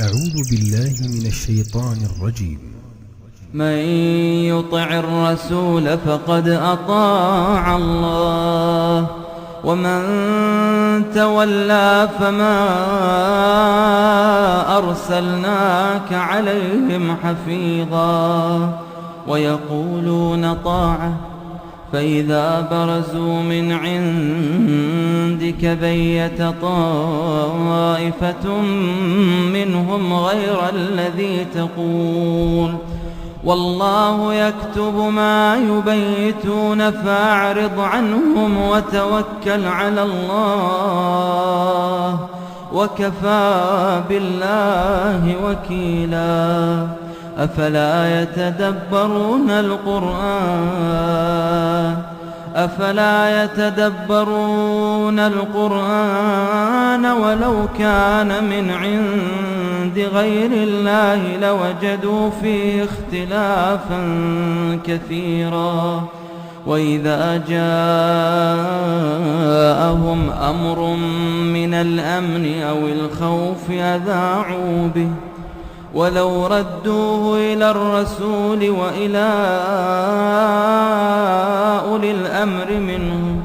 أعوذ بالله من الشيطان الرجيم. من يطع الرسول فقد أطاع الله ومن تولى فما أرسلناك عليهم حفيظا ويقولون طاعة فإذا برزوا من عندك بيت طائفة منهم غير الذي تقول والله يكتب ما يبيتون فأعرض عنهم وتوكل على الله وكفى بالله وكيلا. أفلا يتدبرون القرآن ولو كان من عند غير الله لوجدوا فيه اختلافا كثيرا. وإذا جاءهم أمر من الأمن أو الخوف أذاعوا به ولو ردوه إلى الرسول وإلى أولي الأمر منهم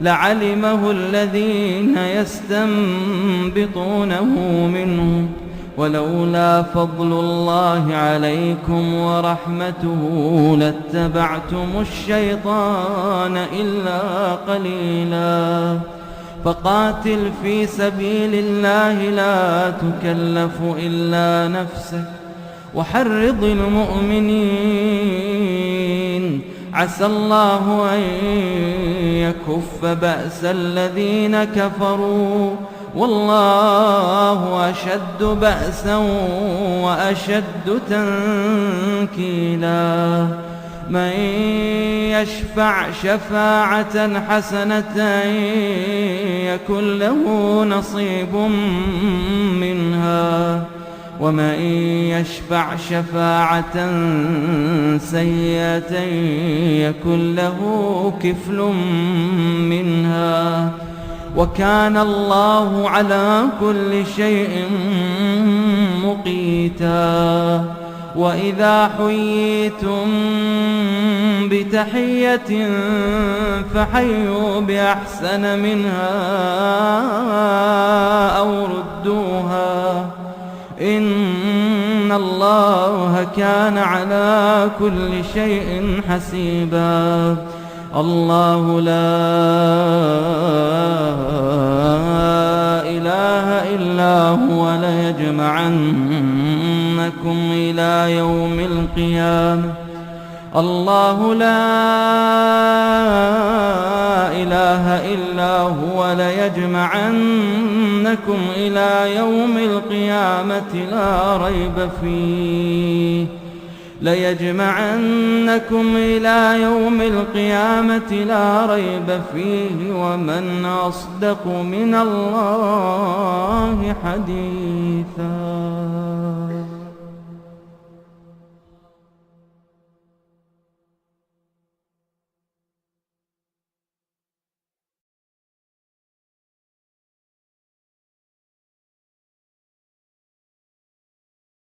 لعلمه الذين يستنبطونه منهم ولولا فضل الله عليكم ورحمته لاتبعتم الشيطان إلا قليلا. فقاتل في سبيل الله لا تكلف إلا نفسك وحرض المؤمنين عسى الله أن يكف بأس الذين كفروا والله أشد بأسا وأشد تنكيلا. من يشفع شفاعة حسنة يكن له نصيب منها ومن يشفع شفاعة سيئة يكن له كفل منها وكان الله على كل شيء مقيتا. وإذا حييتم بتحية فحيوا بأحسن منها أو ردوها إن الله كان على كل شيء حسيبا. الله لا إله إلا هو ليجمعنكم إلى يوم القيامة. الله لا إله إلا هو ليجمعنكم إلى يوم القيامة لا ريب فيه ومن أصدق من الله حديثا.